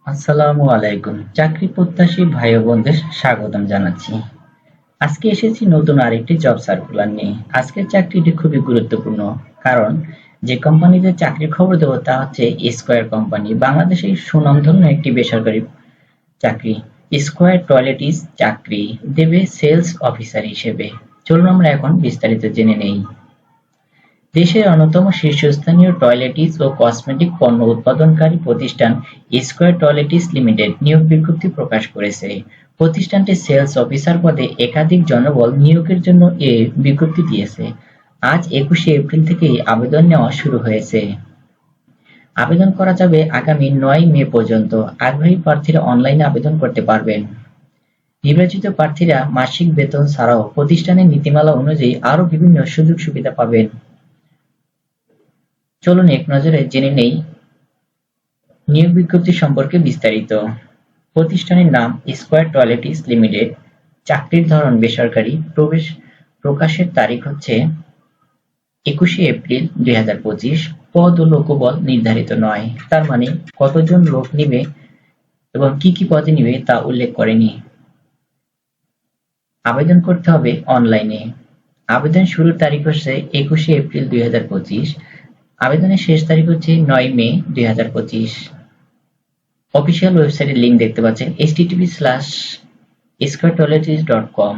আসসালামু আলাইকুম। চাকরি প্রত্যাশী ভাই ও বোনদের স্বাগতম জানাচ্ছি। আজকে এসেছি নতুন আরেকটি জব সার্কুলার নিয়ে। আজকের চাকরিটি খুবই গুরুত্বপূর্ণ, কারণ যে কোম্পানিতে চাকরির খবর দেবো তা হচ্ছে স্কয়ার কোম্পানি, বাংলাদেশের সুনামধন্য একটি বেসরকারি চাকরি। স্কয়ার টয়লেটিস চাকরি দেবে সেলস অফিসার হিসেবে। চলুন আমরা এখন বিস্তারিত জেনে নেই। দেশের অন্যতম শীর্ষস্থানীয় টয়লেটিস ও কসমেটিক পণ্য উৎপাদনকারী প্রতিষ্ঠান স্কয়ার টয়লেটিস লিমিটেড নিয়োগ বিজ্ঞপ্তি প্রকাশ করেছে। প্রতিষ্ঠানটি সেলস অফিসার পদে একাধিক জনবল নিয়োগের জন্য এ বিজ্ঞপ্তি দিয়েছে। আজ 21শে এপ্রিল থেকেই আবেদন নেওয়া শুরু হয়েছে। আবেদন করা যাবে আগামী 9 মে পর্যন্ত। আগ্রহী প্রার্থীরা অনলাইনে আবেদন করতে পারবেন। নির্বাচিত প্রার্থীরা মাসিক বেতন ছাড়াও প্রতিষ্ঠানের নীতিমালা অনুযায়ী আরও বিভিন্ন সুযোগ সুবিধা পাবেন। চলুন এক নজরে জেনে নেই নিয়োগ বিজ্ঞপ্তি সম্পর্কে বিস্তারিত। প্রতিষ্ঠানের নাম স্কয়ার টয়লেটিস লিমিটেড। চাকরির ধরন বেসরকারি। প্রকাশের তারিখ হচ্ছে 21শে এপ্রিল 2025। পদ ও লোকবল নির্ধারিত নয়, তার মানে কতজন লোক নিবে এবং কি কি পদে নিবে তা উল্লেখ করেনি। আবেদন করতে হবে অনলাইনে। আবেদন শুরুর তারিখ হচ্ছে 21শে এপ্রিল 2025। আবেদনের শেষ তারিখ হচ্ছে 9 মে 2025। অফিসিয়াল ওয়েবসাইটের লিংক দেখতে পাচ্ছেন http://squaretoileties.com।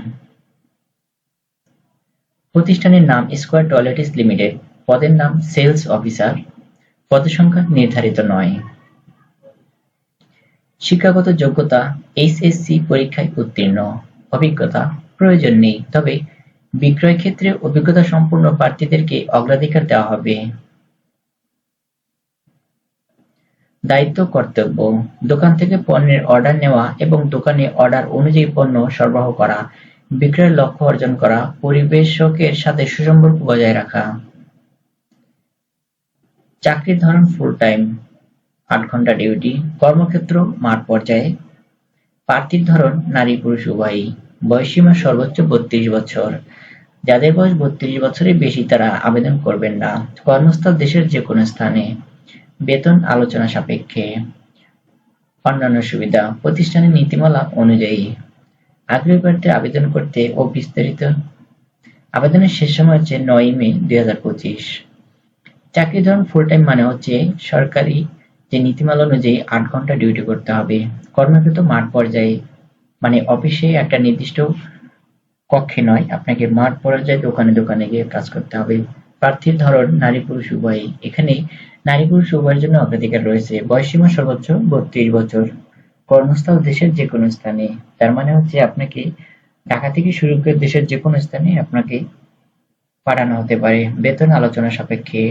প্রতিষ্ঠানের নাম স্কয়ার টয়লেটিস লিমিটেড। পদের নাম সেলস অফিসার। পদসংখ্যা নির্ধারিত নয়। শিক্ষাগত যোগ্যতা এইচএসসি পরীক্ষায় উত্তীর্ণ। অভিজ্ঞতা প্রয়োজন নেই, তবে বিক্রয় ক্ষেত্রে অভিজ্ঞতা সম্পন্ন প্রার্থীদেরকে অগ্রাধিকার দেওয়া হবে। দায়িত্ব কর্তব্য: দোকান থেকে পণ্যের অর্ডার নেওয়া এবং দোকানে অর্ডার অনুযায়ী পণ্য সরবরাহ করা, বিক্রয়ের লক্ষ্য অর্জন করা, পরিবেশকের সাথে সুসম্পর্ক বজায় রাখা। চাকরির ধরন ফুল টাইম, 8 ঘন্টা ডিউটি। কর্মক্ষেত্র মাঠ পর্যায়ে। প্রার্থীর ধরন নারী পুরুষ উভয়ই। বয়সসীমা সর্বোচ্চ 32 বছর। যাদের বয়স 32 বছরের বেশি তারা আবেদন করবেন না। কর্মস্থল দেশের যে কোনো স্থানে। বেতন আলোচনা সাপেক্ষে। অন্যান্য সুবিধা প্রতিষ্ঠানের নীতিমালা অনুযায়ী। আগ্রহী প্রার্থীরা আবেদন করতে ও বিস্তারিত। আবেদনের শেষ সময় হচ্ছে 9 মে 2025। চাকরির ধরন ফুল টাইম মানে হচ্ছে সরকারি যে নীতিমালা অনুযায়ী 8 ঘন্টা ডিউটি করতে হবে। কর্মক্ষেত্র মাঠ পর্যায়ে মানে অফিসে একটা নির্দিষ্ট কক্ষে নয়, আপনাকে মাঠ পর্যায়ে দোকানে দোকানে গিয়ে কাজ করতে হবে। প্রার্থীর ধরন নারী পুরুষ উভয়ই। এখানে নারী পুরুষ উভয়ের জন্য অগ্রাধিকার রয়েছে। বয়সসীমা সর্বোচ্চ 32 বছর। কর্মস্থল দেশের যে কোনো স্থানে। তার মানে হচ্ছে আপনাকে ঢাকা থেকে শুরু করে দেশের যে কোনো স্থানে আপনাকে পাঠানো হতে পারে। বেতন আলোচনা সাপেক্ষে।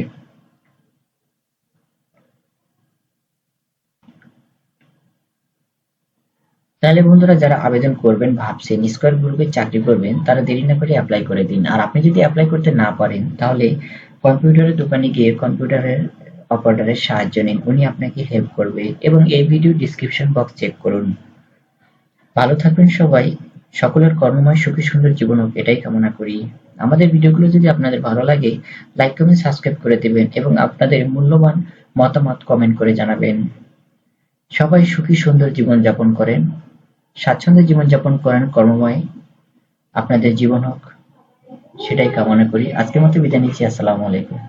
তাহলে বন্ধুরা, যারা আবেদন করবেন ভাবছেন স্কয়ার গ্রুপে চাকরি করবেন, তারা দেরি না করে অ্যাপ্লাই করে দিন। আর আপনি যদি অ্যাপ্লাই করতে না পারেন তাহলে কম্পিউটারের দোকানে গিয়ে কম্পিউটারের অপারেটরের সাহায্য নিন, উনি আপনাকে হেল্প করবে। এবং এই ভিডিও ডিসক্রিপশন বক্স চেক করুন। ভালো থাকবেন সবাই। সকলের কর্মময় সুখী সুন্দর জীবন হোক, এটাই কামনা করি। আমাদের ভিডিওগুলো যদি আপনাদের ভালো লাগে, লাইক কমেন্ট সাবস্ক্রাইব করে দেবেন এবং আপনাদের মূল্যবান মতামত কমেন্ট করে জানাবেন। সবাই সুখী সুন্দর জীবন যাপন করেন, স্বাচ্ছন্দ্যে জীবনযাপন করেন, কর্মময় আপনাদের জীবন হোক, সেটাই কামনা করি। আজকের মতো বিদায় নিচ্ছি। আসসালামু আলাইকুম।